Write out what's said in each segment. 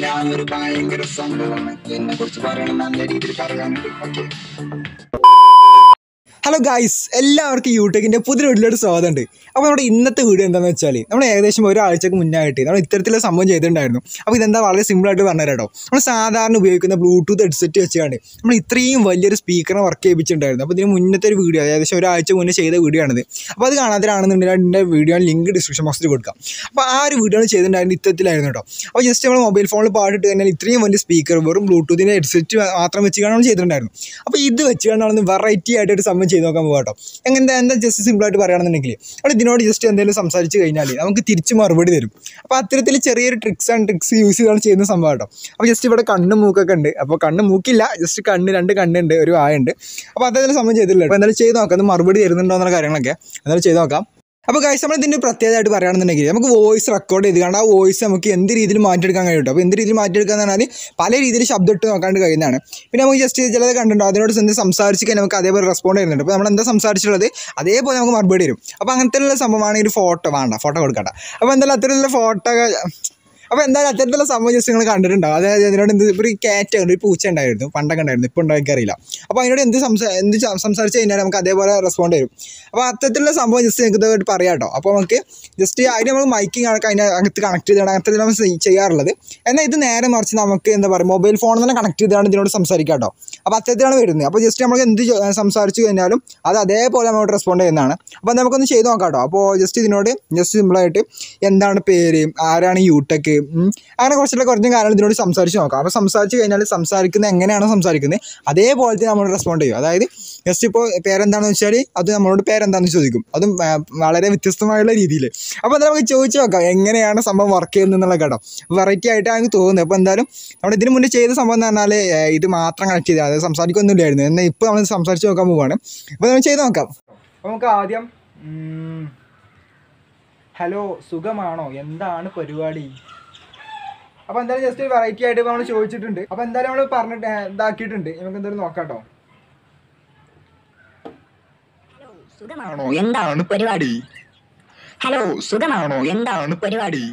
ഞാനൊരു ഭയങ്കര സംഭവമാണ് എന്നെ കുറിച്ച് പറയണം നല്ല രീതിയിൽ പറയാനുണ്ട്. ഓക്കെ, ഹലോ ഗൈസ്, എല്ലാവർക്കും യൂട്യൂബിൻ്റെ പുതിയ വീട്ടിലോട്ട് സ്വാഗതമുണ്ട്. അപ്പോൾ നമ്മുടെ ഇന്നത്തെ വീഡിയോ എന്താണെന്ന് വെച്ചാൽ നമ്മൾ ഏകദേശം ഒരാഴ്ചക്ക് മുന്നായിട്ട് നമ്മൾ ഇത്തരത്തിലുള്ള സംഭവം ചെയ്തിട്ടുണ്ടായിരുന്നു. അപ്പോൾ ഇതെന്താ വളരെ സിമ്പിളായിട്ട് പറഞ്ഞു തരാം കേട്ടോ. നമ്മൾ സാധാരണ ഉപയോഗിക്കുന്ന ബ്ലൂടൂത്ത് ഹെഡ്സെറ്റ് വെച്ചാണ് നമ്മൾ ഇത്രയും വലിയൊരു സ്പീക്കറിനെ വർക്ക് ചെയ്യിപ്പിച്ചിട്ടുണ്ടായിരുന്നു. അപ്പോൾ ഇതിന് മുന്നത്തെ ഒരു വീഡിയോ, ഏകദേശം ഒരാഴ്ച മുന്നേ ചെയ്ത വീഡിയോ ആണിത്. അപ്പോൾ അത് കാണാത്തതാണെന്നുണ്ടെങ്കിൽ അതിൻ്റെ വീഡിയോ ലിങ്ക് ഡിസ്ക്രിപ്ഷൻ ബോക്സിൽ കൊടുക്കാം. അപ്പോൾ ആ ഒരു വീഡിയോ ചെയ്തിട്ടുണ്ടായിരുന്നു ഇത്തരത്തിലായിരുന്നു കേട്ടോ. അപ്പോൾ ജസ്റ്റ് നമ്മൾ മൊബൈൽ ഫോണിൽ പാടിട്ട് കഴിഞ്ഞാൽ ഇത്രയും വലിയ സ്പീക്കർ വെറും ബ്ലൂടൂത്തിൻ്റെ ഹെഡ്സെറ്റ് മാത്രം വെച്ചാണ് നമ്മൾ ചെയ്തിട്ടുണ്ടായിരുന്നു. അപ്പോൾ ഇത് വെച്ചാണ് വെറൈറ്റി ആയിട്ടൊരു സംഭവം ചെയ്ത് നോക്കാൻ പോകാം കേട്ടോ. എന്താ ജസ്റ്റ് സിമ്പിളായിട്ട് പറയുകയാണെന്നുണ്ടെങ്കിൽ നമ്മൾ ഇതിനോട് ജസ്റ്റ് എന്തെങ്കിലും സംസാരിച്ച് കഴിഞ്ഞാൽ നമുക്ക് തിരിച്ച് മറുപടി തരും. അപ്പോൾ അത്തരത്തിൽ ചെറിയൊരു ട്രിക്സ് യൂസ് ചെയ്താണ് ചെയ്യുന്ന സംഭവം കേട്ടോ. അപ്പോൾ ജസ്റ്റ് ഇവിടെ കണ്ണ് മൂക്കൊക്കെ ഉണ്ട്. അപ്പോൾ കണ്ണ് മൂക്കില്ല, ജസ്റ്റ് രണ്ട് കണ്ണുണ്ട്, ഒരു ആയുണ്ട്. അപ്പോൾ അത്തരത്തിൽ സംഭവം ചെയ്തില്ല. അപ്പോൾ എന്തായാലും ചെയ്ത് നോക്കാം, അത് മറുപടി തരുന്നുണ്ടോ എന്നുള്ള കാര്യങ്ങളൊക്കെ എന്തായാലും ചെയ്ത് നോക്കാം. അപ്പോൾ ഗൈസ്, നമ്മൾ ഇതിൻ്റെ പ്രത്യേകമായിട്ട് പറയുകയാണെന്നുണ്ടെങ്കിൽ നമുക്ക് വോയിസ് റെക്കോർഡ് ചെയ്ത് കണ്ട് ആ വോയിസ് നമുക്ക് എന്ത് രീതിയിൽ മാറ്റിയെടുക്കാൻ കഴിയും. അപ്പോൾ എന്ത് രീതിയിൽ മാറ്റിയെടുക്കുക എന്ന് പറഞ്ഞാൽ പല രീതിയിൽ ശബ്ദം ഇട്ട് നോക്കാണ്ട് കഴിയുന്നതാണ്. പിന്നെ നമുക്ക് ജസ്റ്റ് ചിലത് കണ്ടിട്ടുണ്ടോ, അതിനോട് എന്ത് സംസാരിച്ച് കഴിഞ്ഞാൽ നമുക്ക് അതേപോലെ റെസ്പോണ്ട് ചെയ്യുന്നുണ്ട്. അപ്പോൾ നമ്മൾ എന്താ സംസാരിച്ചിട്ടുള്ളത് അതേപോലെ നമുക്ക് മറുപടി വരും. അപ്പോൾ അങ്ങനത്തെ സംഭവമാണ് ഒരു ഫോട്ടോ കൊടുക്കട്ടെ. അപ്പോൾ എന്തായാലും അത്തരത്തിലുള്ള ഫോട്ടോ അപ്പോൾ എന്തായാലും അത്തരത്തിലുള്ള സംഭവം ജസ്റ്റ് നിങ്ങൾ കണ്ടിട്ടുണ്ടാവും. അതായത് അതിനോട് ഒരു ക്യാറ്റ് ഉണ്ട്, ഒരു പൂച്ച ഉണ്ടായിരുന്നു, പണ്ടൊക്കെ ഉണ്ടായിരുന്നു, ഇപ്പോൾ ഉണ്ടോ എനിക്കറിയില്ല. അപ്പോൾ അതിനോട് എന്ത് സംസാരിച്ച് കഴിഞ്ഞാൽ നമുക്ക് അതേപോലെ റെസ്പോണ്ട് ചെയ്യും. അപ്പോൾ അത്തരത്തിലുള്ള സംഭവം ജസ്റ്റ് നിങ്ങൾക്ക് ഇതായിട്ട് പറയാം കേട്ടോ. അപ്പോൾ നമുക്ക് ജസ്റ്റ് അതിന് നമ്മൾ മൈക്കിങ് കണക്ക് അതിൻ്റെ അകത്ത് കണക്ട് ചെയ്താണ് അങ്ങനത്തെ നമ്മൾ ചെയ്യാറുള്ളത്. എന്നാൽ ഇത് നേരെ മറിച്ച് നമുക്ക് എന്താ പറയുക, മൊബൈൽ ഫോണിൽ തന്നെ കണക്ട് ചെയ്താണ് ഇതിനോട് സംസാരിക്കാം കേട്ടോ. അപ്പോൾ അത്തരത്തിലാണ് വരുന്നത്. അപ്പോൾ ജസ്റ്റ് നമുക്ക് എന്ത് സംസാരിച്ച് കഴിഞ്ഞാലും അത് അതേപോലെ നമ്മളോട് റെസ്പോണ്ട് ചെയ്യുന്നതാണ്. അപ്പോൾ നമുക്കൊന്ന് ചെയ്ത് നോക്കാം കേട്ടോ. അപ്പോൾ ജസ്റ്റ് ഇതിനോട് ജസ്റ്റ് സിമ്പിളായിട്ട് എന്താണ് പേര്, ആരാണ് യൂടെക്, അങ്ങനെ കുറച്ചുള്ള കാര്യങ്ങൾ ഇതിനോട് സംസാരിച്ച് നോക്കാം. അപ്പോൾ സംസാരിച്ച് കഴിഞ്ഞാൽ സംസാരിക്കുന്നത് എങ്ങനെയാണോ സംസാരിക്കുന്നത് അതേപോലെ തന്നെ നമ്മൾ റെസ്പോണ്ട് ചെയ്യും. അതായത് ജസ്റ്റ് ഇപ്പോൾ പേരെന്താണെന്ന് വെച്ചാൽ അത് നമ്മളോട് പേരെന്താണെന്ന് ചോദിക്കും, അതും വളരെ വ്യത്യസ്തമായുള്ള രീതിയിൽ. അപ്പോൾ അത് നമുക്ക് ചോദിച്ച് നോക്കാം എങ്ങനെയാണ് സംഭവം വർക്ക് ചെയ്യുന്നത് എന്നുള്ള കേട്ടോ. വെറൈറ്റി ആയിട്ടാണ് എനിക്ക് തോന്നുന്നത്. അപ്പോൾ എന്തായാലും നമ്മൾ ഇതിന് മുന്നേ ചെയ്ത സംഭവം എന്ന് പറഞ്ഞാൽ ഇത് മാത്രം കണക്ട് ചെയ്താൽ അതായത് സംസാരിക്കൊന്നുമില്ലായിരുന്നു. എന്നാൽ ഇപ്പോൾ നമ്മൾ സംസാരിച്ച് നോക്കാൻ പോവുകയാണ്. അപ്പോൾ നമ്മൾ ചെയ്ത് നോക്കാം. അപ്പോൾ നമുക്ക് ആദ്യം ഹലോ സുഖമാണോ, എന്താണ് പരിപാടി. അപ്പോൾ എന്തായാലും ജസ്റ്റ് വെറൈറ്റി ആയിട്ട് നമ്മൾ ചോദിച്ചിട്ടുണ്ട്. അപ്പോൾ എന്തായാലും നമ്മൾ പറഞ്ഞിട്ട് ഇതാക്കിയിട്ടുണ്ട്. നമുക്ക് എന്തായാലും നോക്കാം കേട്ടോ. സുഖമാണോ, എന്താണ് പരിപാടി. ഹലോ സുഖമാണോ, എന്താണ് പരിപാടി.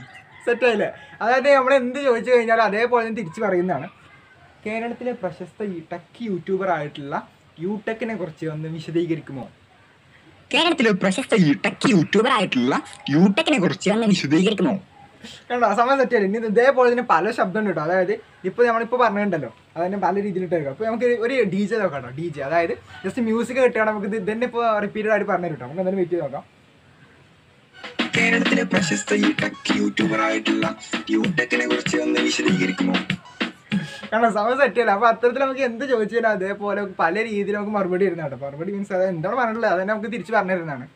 സെറ്റായില്ലേ? അതായത് നമ്മൾ എന്ത് ചോദിച്ചു കഴിഞ്ഞാൽ അതേപോലെ തന്നെ തിരിച്ച് പറയുന്നതാണ്. കേരളത്തിലെ പ്രശസ്ത ടെക് യൂട്യൂബർ ആയിട്ടുള്ള യൂടെക്കിനെ കുറിച്ച് ഒന്ന് വിശദീകരിക്കുമോ. കേരളത്തിലെ പ്രശസ്ത ടെക് യൂട്യൂബർ ആയിട്ടുള്ള യൂടെക്കിനെ കുറിച്ച് ഒന്ന് വിശദീകരിക്കുമോ. കണ്ടോ, സമയം സെറ്റായി. ഇനി ഇതേപോലെ തന്നെ പല ശബ്ദം ഉണ്ട് കേട്ടോ. അതായത് ഇപ്പോൾ നമ്മളിപ്പോൾ പറഞ്ഞിട്ടുണ്ടല്ലോ, അതിനെ പല രീതിയിലിട്ട് എടുക്കാം. അപ്പോൾ നമുക്ക് ഒരു DJ നോക്കാം കേട്ടോ. DJ അതായത് ജസ്റ്റ് മ്യൂസിക് കിട്ടുകയാണ്. നമുക്ക് ഇത് തന്നെ ഇപ്പോൾ റിപ്പീറ്റഡ് ആയിട്ട് പറഞ്ഞു കേട്ടോ. നമുക്ക് എന്തായാലും വെയിറ്റ് ചെയ്ത് നോക്കാം. കേരളത്തിലെ പ്രശസ്ത ടെക് യൂട്യൂബർ ആയിട്ടുള്ള യൂടെക്കിനെ കുറിച്ച് ഒന്ന് വിശദീകരിക്കുമോ. കാരണം സമയം സെറ്റല്ല. അപ്പോൾ അത്തരത്തിൽ നമുക്ക് എന്ത് ചോദിച്ചു കഴിഞ്ഞാൽ അതേപോലെ പല രീതിയിൽ നമുക്ക് മറുപടി വരുന്ന കേട്ടോ. മറുപടി മീൻസ് അത് എന്താണ് പറഞ്ഞിട്ടുള്ളത് അതന്നെ നമുക്ക് തിരിച്ച് പറഞ്ഞു തരുന്നതാണ്.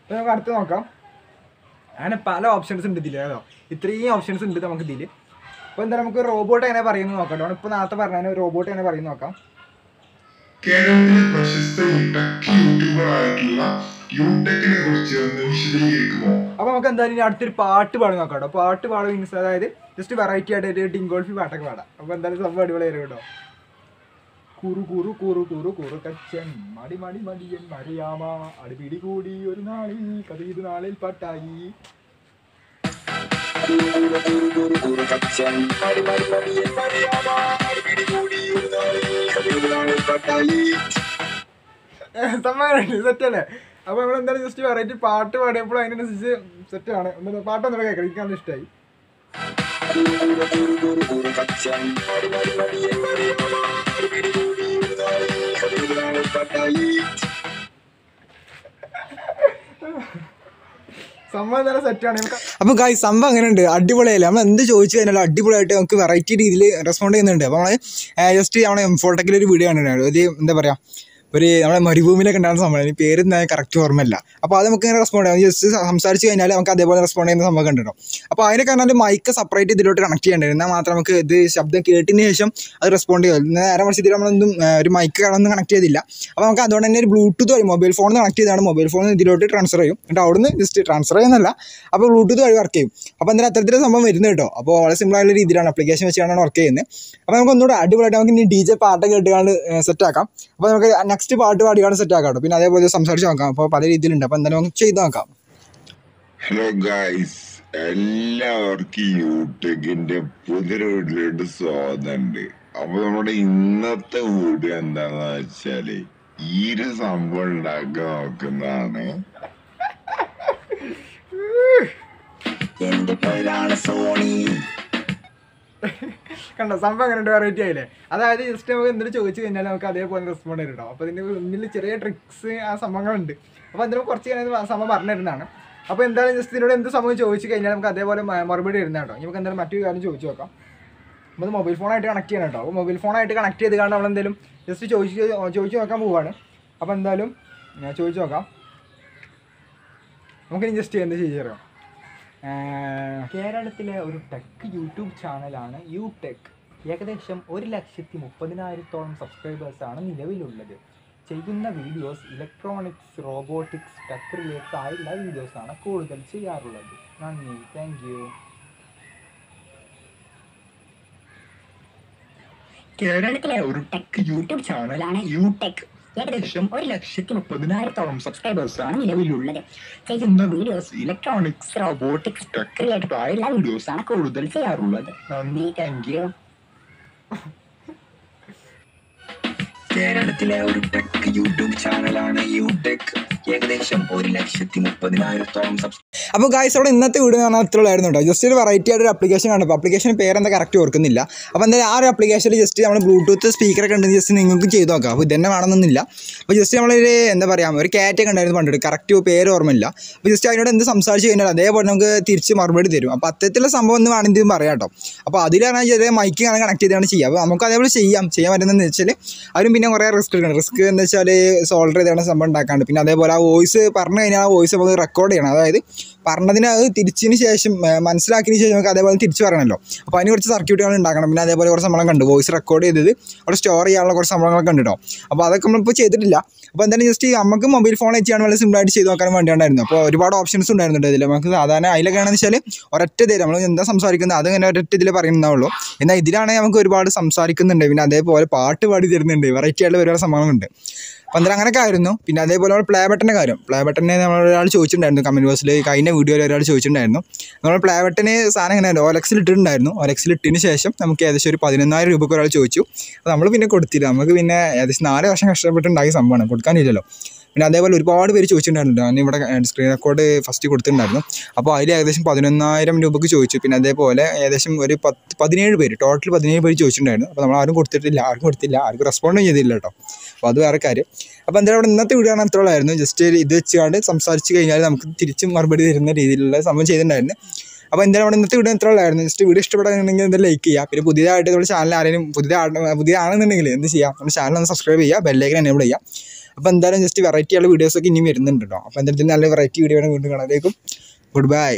അപ്പോൾ നമുക്ക് അടുത്ത് നോക്കാം. അങ്ങനെ പല ഓപ്ഷൻസ് ഉണ്ട് ഇതിൽ കേട്ടോ. ഇത്രയും ഓപ്ഷൻസ് ഉണ്ട് നമുക്ക് ഇതിൽ. അപ്പോൾ എന്തായാലും നമുക്ക് റോബോട്ട് എങ്ങനെ പറയുന്നത് നോക്കാം കേട്ടോ. ഇപ്പോൾ നേരത്തെ പറഞ്ഞാൽ റോബോട്ട് എങ്ങനെ പറയുന്നത് നോക്കാം. കേരളത്തിലെ പ്രശസ്ത ടെക് യൂട്യൂബർ ആയിട്ടുള്ള യൂടെക്കിനെ കുറിച്ച് ഒന്ന് വിശദീകരിക്കുമോ. അപ്പോൾ നമുക്ക് എന്തായാലും ഇനി അടുത്തൊരു പാട്ട് പാടി നോക്കാം കേട്ടോ. പാട്ട് പാടും മീൻസ് അതായത് ജസ്റ്റ് വെറൈറ്റി ആയിട്ട് ഡിങ്കോൾഫി പാട്ടൊക്കെ പാടാം. അപ്പോൾ എന്തായാലും സംഭവം അടിപൊളിയായിരുന്നു കേട്ടോ. കൂറു കൂറു കൂറു കൂറു കൂറു കച്ചൻ മടി മടി മടിയൻ മറിയാമ അടിപിടി കൂടി ഒരു നാളിൽ കഥയിത് നാളിൽ പാട്ടായി. സെറ്റല്ലേ? അപ്പൊ നമ്മൾ എന്തായാലും ജസ്റ്റ് വെറൈറ്റി പാട്ട് പാടിയപ്പോൾ അതിനനുസരിച്ച് സെറ്റാണ്. പാട്ട് ഒന്നും കേൾക്കണം, എനിക്ക് നല്ല ഇഷ്ടമായി. സംഭവം തന്നെ സെറ്റാണ്. അപ്പോൾ ഗൈസ് സംഭവം അങ്ങനെയുണ്ട്, അടിപൊളിയല്ലേ. നമ്മൾ എന്ത് ചോദിച്ചു കഴിഞ്ഞാൽ അടിപൊളിയായിട്ട് നമുക്ക് വെറൈറ്റി രീതിയിൽ റെസ്പോണ്ട് ചെയ്യുന്നുണ്ട്. അപ്പോൾ നമ്മൾ ജസ്റ്റ് നമ്മുടെ M4 ഒരു വീഡിയോ കണ്ടിട്ടുണ്ടായിരുന്നു. ഒരു എന്താ പറയുക, ഒരു നമ്മുടെ മരുഭൂമിയിലൊക്കെ ഉണ്ടാകുന്ന സംഭവം, പേര് കറക്റ്റ് ഓർമ്മയില്ല. അപ്പോൾ അത് നമുക്ക് ഇങ്ങനെ റെസ്പോണ്ട് ചെയ്യാം. ജസ്റ്റ് സംസാരിച്ച് കഴിഞ്ഞാൽ നമുക്ക് അതേപോലെ റെസ്പോണ്ട് ചെയ്യുന്ന സംഭവം കണ്ടിട്ടുണ്ടോ. അപ്പോൾ അതിനെ പറഞ്ഞാൽ മൈക്ക് സെപ്പറേറ്റ് ഇതിലോട്ട് കണക്ട് ചെയ്യേണ്ടത്, എന്നാൽ മാത്രം നമുക്ക് ഇത് ശബ്ദം കേട്ടതിന് ശേഷം അത് റെസ്പോണ്ട് ചെയ്യും. നേരെ മറിച്ച് ഇതിൽ നമ്മളൊന്നും ഒരു മൈക്ക് കാണൊന്നും കണക്ട് ചെയ്തില്ല. അപ്പോൾ നമുക്ക് അതുകൊണ്ട് തന്നെ ഒരു ബ്ലൂടൂത്ത് വഴി മൊബൈൽ ഫോണിൽ കണക്ട് ചെയ്താണ് മൊബൈൽ ഫോണിൽ ഇതിലോട്ട് ട്രാൻസ്ഫർ ചെയ്യും. എന്നിട്ട് അവിടുന്ന് ജസ്റ്റ് ട്രാൻസ്ഫർ ചെയ്യുന്നല്ല, അപ്പോൾ ബ്ലൂടൂത്ത് വഴി വർക്ക് ചെയ്യും. അപ്പോൾ എന്തായാലും അത്തരത്തിലുള്ള സംഭവം വരുന്നത് കേട്ടോ. അപ്പോൾ വളരെ സിമ്പിളായുള്ള രീതിയിലാണ് ആപ്ലിക്കേഷൻ വെച്ചാണ് വർക്ക് ചെയ്യുന്നത്. അപ്പോൾ നമുക്ക് ഒന്നുകൂടെ അടിപൊളിയായിട്ട് നമുക്ക് ഇനി DJ പാട്ടൊക്കെ കേട്ടുകൊണ്ട് സെറ്റാക്കാം. അപ്പോൾ നമുക്ക് നെക്സ്റ്റ് പാട്ട് പാടിയാണ് സെറ്റ് ആക്കാം കേട്ടോ. പിന്നെ അതേപോലെ സംസാരിച്ച് നോക്കാം. അപ്പോൾ പല രീതിയിലുണ്ട്. അപ്പോൾ എന്തായാലും നമുക്ക് ചെയ്ത് നോക്കാം. ഹലോ ഗൈസ്, എല്ലാവർക്കും യൂട്യൂബിന്റെ പുതിയൊരു വീട്ടിലോട്ട് സ്വാഗതമുണ്ട്. അപ്പൊ നമ്മുടെ ഇന്നത്തെ വീഡിയോ എന്താന്ന് വെച്ചാല് ഈ ഒരു സംഭവം ഉണ്ടാക്കാൻ നോക്കുന്നതാണ്. എന്റെ പേരാണ് സോണി. കണ്ടോ സംഭവം അങ്ങനെ വെറൈറ്റി ആയില്ലേ. അതായത് ജസ്റ്റ് നമുക്ക് എന്തെങ്കിലും ചോദിച്ചു കഴിഞ്ഞാൽ നമുക്ക് അതേപോലെ റെസ്പോണ്ട് ചെയ്തിട്ടോ. അപ്പോൾ ഇതിൻ്റെ മുന്നിൽ ചെറിയ ട്രിക്സ് ആ സംഭവങ്ങളുണ്ട്. അപ്പോൾ എന്തെങ്കിലും കുറച്ച് കഴിഞ്ഞാൽ സംഭവം പറഞ്ഞു തരുന്നതാണ്. അപ്പോൾ എന്തായാലും ജസ്റ്റ് ഇതിനോട് എന്ത് സംഭവം ചോദിച്ചു കഴിഞ്ഞാൽ നമുക്ക് അതേപോലെ മറുപടി തരുന്ന കേട്ടോ. നമുക്ക് എന്തായാലും മറ്റൊരു കാര്യം ചോദിച്ചു നോക്കാം. നമ്മൾ മൊബൈൽ ഫോണായിട്ട് കണക്ട് ചെയ്യണം കേട്ടോ. അപ്പോൾ മൊബൈൽ ഫോണായിട്ട് കണക്ട് ചെയ്ത് കാണാൻ നമ്മളെന്തെങ്കിലും ജസ്റ്റ് ചോദിച്ചു നോക്കാൻ പോവുകയാണ്. അപ്പോൾ എന്തായാലും ഞാൻ ചോദിച്ചു നോക്കാം. നമുക്കിനി ജസ്റ്റ് എന്ത് ചെയ്യാം. കേരളത്തിലെ ഒരു ടെക് യൂട്യൂബ് ചാനലാണ് യൂടെക്. ഏകദേശം 1,30,000-ഓളം സബ്സ്ക്രൈബേഴ്സാണ് നിലവിലുള്ളത്. ചെയ്യുന്ന videos electronics, robotics, tech related ആയിട്ടുള്ള വീഡിയോസാണ് കൂടുതൽ ചെയ്യാറുള്ളത്. നന്ദി, താങ്ക് യു. കേരളത്തിലെ ഒരു ടെക് യൂട്യൂബ് ചാനലാണ് യൂടെക്. ഏകദേശം 1,30,000-ഓളം സബ്സ്ക്രൈബേഴ്സാണ് നിലവിലുള്ളത്. ചെയ്യുന്ന videos electronics, robotics, tech related ആയുള്ള വീഡിയോസാണ് കൂടുതൽ ചെയ്യാറുള്ളത്. നന്ദി, താങ്ക് യു. കേരളത്തിലെ ഒരു ടെക് യൂട്യൂബ് ചാനലാണ് യൂടെക്. ഏകദേശം 1,30,000-ഓളം അപ്പോൾ ഗായ്സ് അവിടെ ഇന്നത്തെ വീഡിയോ എന്ന് പറഞ്ഞാൽ അത്രയുള്ളായിരുന്നു കേട്ടോ. ജസ്റ്റ് ഒരു വെറൈറ്റി ആയിട്ട് ഒരു ആപ്ലിക്കേഷൻ കണ്ടപ്പോൾ ആപ്ലിക്കേഷൻ പേരെന്താ കറക്റ്റ് ഓർക്കുന്നില്ല. അപ്പോൾ എന്തായാലും ആ ഒരു ആപ്ലിക്കേഷനിൽ ജസ്റ്റ് നമ്മൾ ബ്ലൂടൂത്ത് സ്പീക്കറൊക്കെ ഉണ്ടെങ്കിൽ ജസ്റ്റ് നിങ്ങൾക്ക് ചെയ്ത് നോക്കാം. അപ്പോൾ ഇതന്നെ വേണമെന്നൊന്നുമില്ല. അപ്പോൾ ജസ്റ്റ് നമ്മളൊരു എന്താ പറയുക ഒരു ക്യാറ്റൊക്കെ ഉണ്ടായിരുന്നു പണ്ടിട്ട് കറക്റ്റ് പേര് ഓർമ്മയില്ല. അപ്പോൾ ജസ്റ്റ് അതിനോട് എന്ത് സംസാരിച്ച് കഴിഞ്ഞാൽ അതേപോലെ നമുക്ക് തിരിച്ച് മറുപടി തരും. അപ്പോൾ അത്തരത്തിലുള്ള സംഭവം ഒന്ന് വേണമെങ്കിൽ പറയാം കേട്ടോ. അപ്പോൾ അതിലാണ് ചെറിയ മൈക്ക് ആണ് കണക്ട് ചെയ്താണ് ചെയ്യുക. അപ്പോൾ നമുക്ക് അതേപോലെ ചെയ്യാൻ പറ്റുന്നതെന്ന് വെച്ചാൽ അതിനും പിന്നെ കുറേ റിസ്ക് എന്ന് വെച്ചാൽ സോൾഡർ ചെയ്താണ് സംഭവം ഉണ്ടാക്കാണ്ട്. പിന്നെ അതേപോലെ ആ വോയിസ് പറഞ്ഞു കഴിഞ്ഞാൽ ആ വോയിസ് നമുക്ക് റെക്കോർഡ് ചെയ്യണം. അതായത് പറഞ്ഞതിന് അത് തിരിച്ചതിന് ശേഷം മനസ്സിലാക്കിയതിന് ശേഷം നമുക്ക് അതേപോലെ തിരിച്ച് പറയണമല്ലോ. അപ്പോൾ അതിന് കുറച്ച് സർക്യൂട്ടുകൾ ഉണ്ടാക്കണം. പിന്നെ അതേപോലെ കുറച്ച് സംഭവം കണ്ട് വോയിസ് റെക്കോർഡ് ചെയ്തത് അവിടെ സ്റ്റോർ ചെയ്യാനുള്ള കുറച്ച് സംഭവങ്ങളൊക്കെ ഉണ്ട് കേട്ടോ. അപ്പോൾ അതൊക്കെ നമ്മളിപ്പോൾ ചെയ്തിട്ടില്ല. അപ്പോൾ എന്തായാലും ജസ്റ്റ് നമുക്ക് മൊബൈൽ ഫോൺ വെച്ചാണ് വളരെ സിമ്പിളായിട്ട് ചെയ്ത് നോക്കാൻ വേണ്ടിയുണ്ടായിരുന്നു. അപ്പോൾ ഒരുപാട് ഓപ്ഷൻസ് ഉണ്ടായിരുന്നുണ്ട് ഇതിൽ. നമുക്ക് സാധാരണ അതിലൊക്കെയാണെന്ന് വെച്ചാൽ ഒരൊറ്റ ഇതിൽ നമ്മൾ എന്താ സംസാരിക്കുന്നത് അതിങ്ങനെ ഒരൊറ്റ ഇതിൽ പറയുന്നതാവുള്ളൂ. എന്നാൽ ഇതിലാണെങ്കിൽ നമുക്ക് ഒരുപാട് സംസാരിക്കുന്നുണ്ട്. പിന്നെ അതേപോലെ പാട്ട് പാടി തരുന്നുണ്ട്. വെറൈറ്റി ആയിട്ട് ഒരുപാട് സംഭവങ്ങളുണ്ട്. അപ്പോൾ എന്തായാലും അങ്ങനെയൊക്കെ ആയിരുന്നു. പിന്നെ അതേപോലെ നമ്മൾ പ്ലേ ബട്ടൻ്റെ കാര്യം, പ്ലേ ബട്ടനെ നമ്മളൊരാൾ ചോദിച്ചിട്ടുണ്ടായിരുന്നു കമൻറ്റ് ബോക്സിൽ. കഴിഞ്ഞ വീഡിയോയിൽ ഒരാൾ ചോദിച്ചിട്ടുണ്ടായിരുന്നു. നമ്മൾ പ്ലേ ബട്ടന് സാധനം എങ്ങനെ OLX ഇട്ടിട്ടുണ്ടായിരുന്നു. OLX ഇട്ടതിന് ശേഷം നമുക്ക് ഏകദേശം ഒരു 11,000 രൂപയ്ക്ക് ഒരാൾ ചോദിച്ചു. അപ്പോൾ നമ്മൾ പിന്നെ കൊടുത്തില്ല. നമുക്ക് പിന്നെ ഏകദേശം 4 വർഷം കഷ്ടപ്പെട്ടുണ്ടാക്കിയ സംഭവമാണ്, കൊടുക്കാനില്ലല്ലോ. പിന്നെ അതേപോലെ ഒരുപാട് പേര് ചോദിച്ചിട്ടുണ്ടായിരുന്നു. ഞാൻ ഇവിടെ സ്ക്രീൻ റെക്കോർഡ് ഫസ്റ്റ് കൊടുത്തിട്ടുണ്ടായിരുന്നു. അപ്പോൾ അതിൽ ഏകദേശം 11,000 രൂപയ്ക്ക് ചോദിച്ചു. പിന്നെ അതേപോലെ ഏകദേശം ഒരു 17 പേര്, ടോട്ടൽ 17 പേര് ചോദിച്ചിട്ടുണ്ടായിരുന്നു. അപ്പോൾ നമ്മൾ ആരും കൊടുത്തിട്ടില്ല, ആർക്കും റെസ്പോണ്ടും ചെയ്തില്ല കേട്ടോ. അപ്പോൾ അത് വേറെ കാര്യം. അപ്പോൾ എന്തായാലും അവിടെ ഇന്നത്തെ വീഡിയോ ആണ് അത്രയുള്ളായിരുന്നു. ജസ്റ്റ് ഇത് വെച്ചുകൊണ്ട് സംസാരിച്ച് കഴിഞ്ഞാൽ നമുക്ക് തിരിച്ചും മറുപടി തരുന്ന രീതിയിലുള്ള സംഭവം ചെയ്തിട്ടുണ്ടായിരുന്നു. അപ്പോൾ എന്തായാലും അവിടെ ഇന്നത്തെ വീഡിയോ എത്രയുള്ളായിരുന്നു. ജസ്റ്റ് വീഡിയോ ഇഷ്ടപ്പെടുകയാണെങ്കിൽ എന്തായാലും ലൈക്ക് ചെയ്യുക. പിന്നെ പുതിയതായിട്ട് നമ്മുടെ ചാനൽ ആരെങ്കിലും പുതിയതാണെന്നുണ്ടെങ്കിൽ എന്ത് ചെയ്യാം, നമ്മുടെ ചാനൽ ഒന്ന് സബ്സ്ക്രൈബ് ചെയ്യുക, ബെല്ലൈക്കൻ എനേബിൾ ചെയ്യുക. അപ്പോൾ എന്തായാലും ജസ്റ്റ് വെറൈറ്റി ഉള്ള വീഡിയോസൊക്കെ ഇനിയും വരുന്നുണ്ട് കേട്ടോ. അപ്പോൾ എന്തായാലും നല്ല വെറൈറ്റി വീഡിയോ വീണ്ടും കാണാം. Good bye.